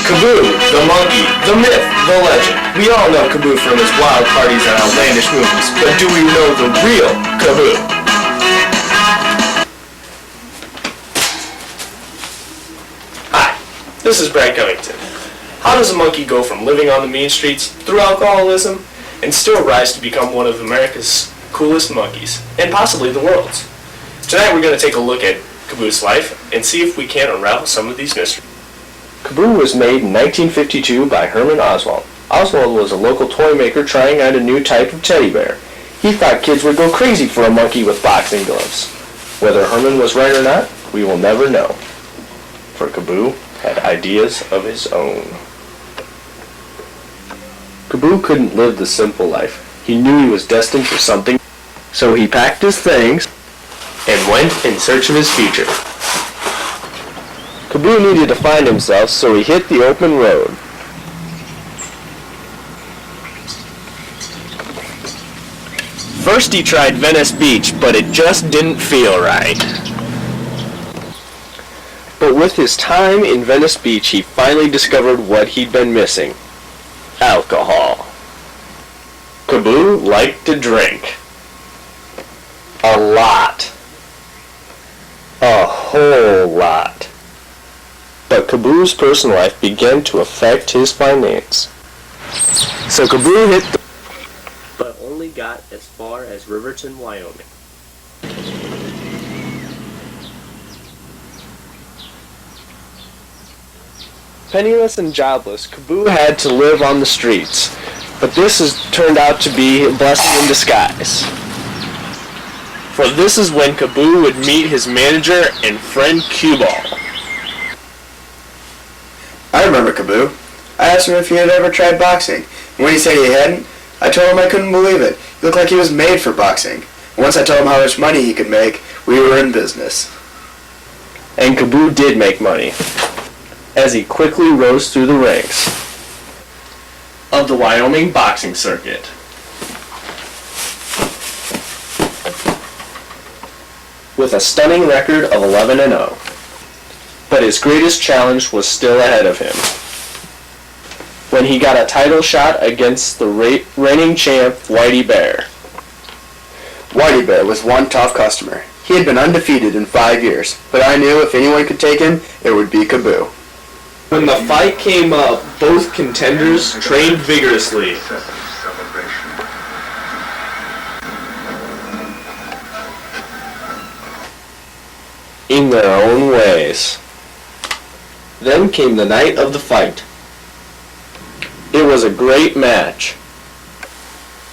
Kaboo, the monkey, the myth, the legend. We all know Kaboo from his wild parties and outlandish movies, but do we know the real Kaboo? Hi, this is Brad Covington. How does a monkey go from living on the mean streets through alcoholism and still rise to become one of America's coolest monkeys, and possibly the world's? Tonight we're going to take a look at Kaboo's life and see if we can unravel some of these mysteries. Kaboo was made in 1952 by Herman Oswald. Oswald was a local toy maker trying out a new type of teddy bear. He thought kids would go crazy for a monkey with boxing gloves. Whether Herman was right or not, we will never know. For Kaboo had ideas of his own. Kaboo couldn't live the simple life. He knew he was destined for something, so he packed his things and went in search of his future. Kaboo needed to find himself, so he hit the open road. First he tried Venice Beach, but it just didn't feel right. But with his time in Venice Beach, he finally discovered what he'd been missing: alcohol. Kaboo liked to drink. A lot. A whole lot. But Kaboo's personal life began to affect his finance. So Kaboo hit the... but only got as far as Riverton, Wyoming. Penniless and jobless, Kaboo had to live on the streets. But this has turned out to be a blessing in disguise. For this is when Kaboo would meet his manager and friend Cue Ball. I remember Kaboo. I asked him if he had ever tried boxing, and when he said he hadn't, I told him I couldn't believe it. He looked like he was made for boxing. And once I told him how much money he could make, we were in business. And Kaboo did make money, as he quickly rose through the ranks of the Wyoming boxing circuit. With a stunning record of 11-0. But his greatest challenge was still ahead of him, when he got a title shot against the reigning champ, Whitey Bear. Whitey Bear was one tough customer. He had been undefeated in 5 years, but I knew if anyone could take him, it would be Kaboo. When the fight came up, both contenders trained vigorously. In their own ways. Then came the night of the fight. It was a great match,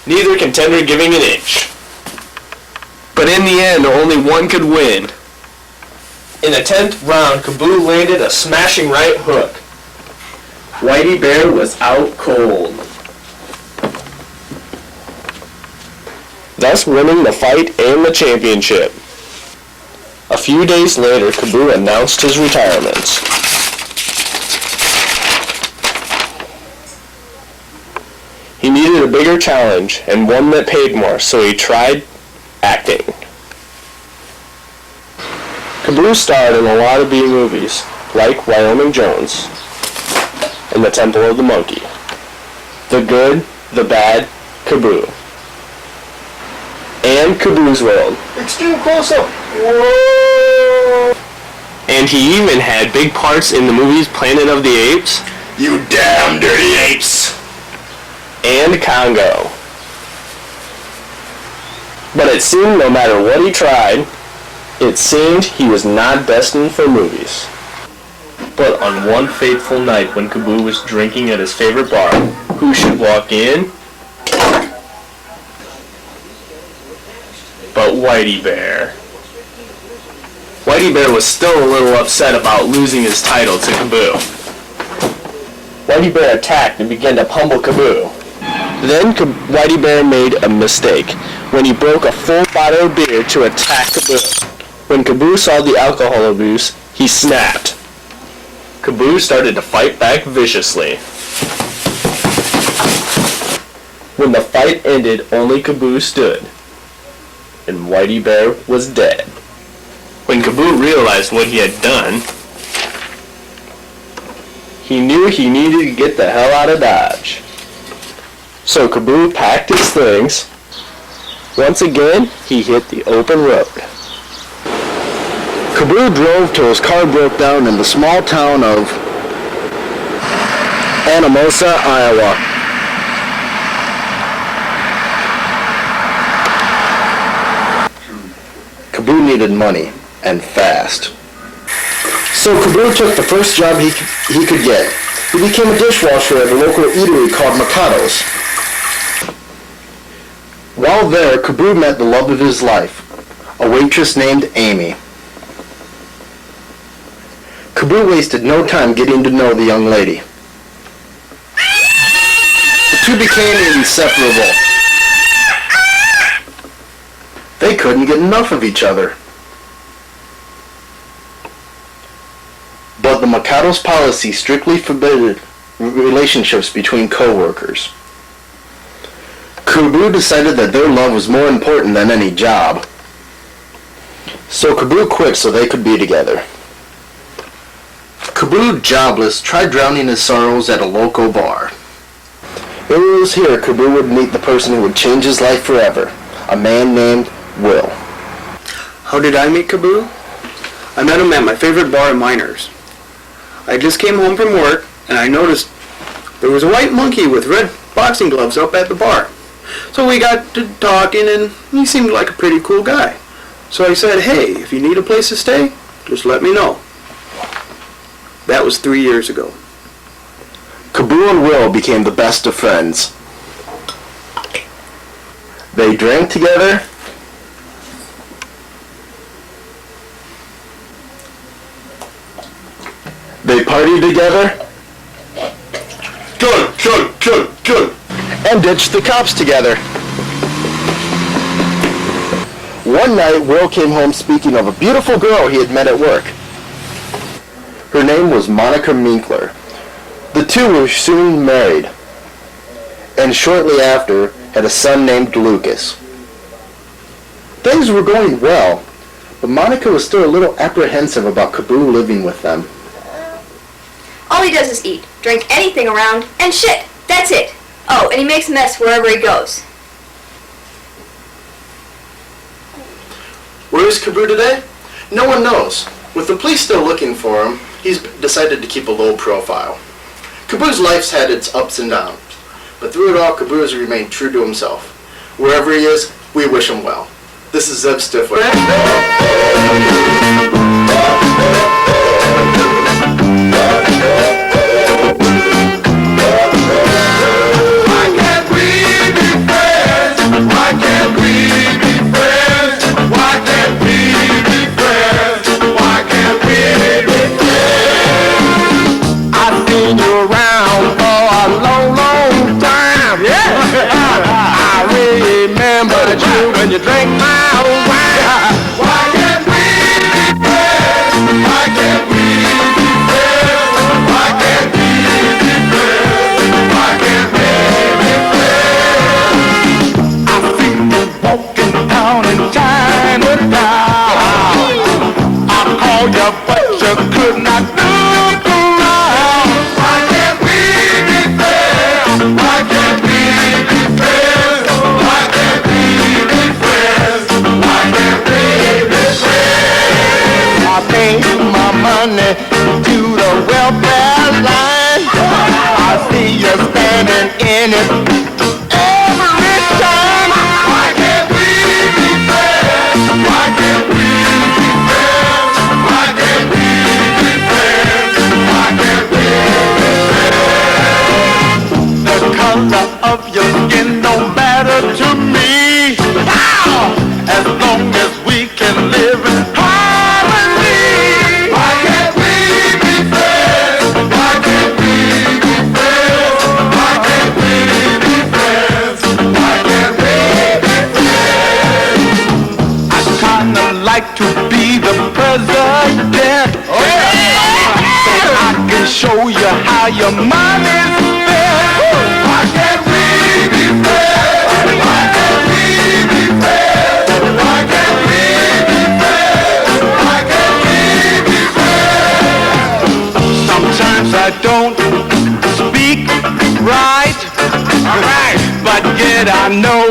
neither contender giving an inch. But in the end, only one could win. In the 10th round, Kaboo landed a smashing right hook. Whitey Bear was out cold, thus winning the fight and the championship. A few days later, Kaboo announced his retirement. He needed a bigger challenge, and one that paid more, so he tried acting. Kaboo starred in a lot of B movies, like Wyoming Jones and The Temple of the Monkey, The Good, the Bad, Kaboo, and Kaboo's World. Extreme close-up! Whoa! And he even had big parts in the movies Planet of the Apes, You damn dirty apes! and Congo. But it seemed no matter what he tried, it seemed he was not destined for movies. But on one fateful night when Kaboo was drinking at his favorite bar, who should walk in but Whitey Bear. Whitey Bear was still a little upset about losing his title to Kaboo. Whitey Bear attacked and began to pummel Kaboo. Then Whitey Bear made a mistake when he broke a full bottle of beer to attack Kaboo. When Kaboo saw the alcohol abuse, he snapped. Kaboo started to fight back viciously. When the fight ended, only Kaboo stood, and Whitey Bear was dead. When Kaboo realized what he had done, He knew he needed to get the hell out of Dodge. So Kaboo packed his things. Once again, he hit the open road. Kaboo drove till his car broke down in the small town of Anamosa, Iowa. Kaboo needed money, and fast. So Kaboo took the first job he could get. He became a dishwasher at a local eatery called Mikado's. While there, Kaboo met the love of his life, a waitress named Amy. Kaboo wasted no time getting to know the young lady. The two became inseparable. They couldn't get enough of each other. But the Mikado's policy strictly forbade relationships between co-workers. Kaboo decided that their love was more important than any job. So Kaboo quit so they could be together. Kaboo, jobless, tried drowning his sorrows at a local bar. It was here Kaboo would meet the person who would change his life forever, a man named Will. How did I meet Kaboo? I met him at my favorite bar at Miners. I just came home from work and I noticed there was a white monkey with red boxing gloves up at the bar. So we got to talking and he seemed like a pretty cool guy. So I said, hey, if you need a place to stay, just let me know. That was 3 years ago. Kaboo and Will became the best of friends. They drank together, they partied together, and ditched the cops together. One night, Will came home speaking of a beautiful girl he had met at work. Her name was Monica Minkler. The two were soon married, and shortly after had a son named Lucas. Things were going well, but Monica was still a little apprehensive about Kaboo living with them. All he does is eat, drink anything around, and shit. That's it. Oh, and he makes a mess wherever he goes. Where is Kaboo today? No one knows. With the police still looking for him, he's decided to keep a low profile. Kaboo's life's had its ups and downs, but through it all, Kaboo has remained true to himself. Wherever he is, we wish him well. This is Zeb Stifler. When you drink my old wine, why can't we be friends? Why can't we be friends? Why can't we be friends? Why can't we be friends? I see you walking down in Chinatown. I call you, but you could not look around. Why can't we be friends? Why can't we be friends? Why can't we be friends? Why can't we be friends? I pay my money to the welfare line. I see you standing in it every time. Why can't we be friends? Why can't we be friends? Why can't we be friends? Why can't we be friends? The color of your skin don't matter to me. As long as we can live in harmony. Why can't we be friends? Why can't we be friends? Why can't we be friends? Why can't we be friends? I kinda like to be the president, so I can show you how your money's spent. Why can't we be friends? Why can't we be friends? Why can't we be friends? Why can't we be friends? Sometimes I don't speak right. But yet I know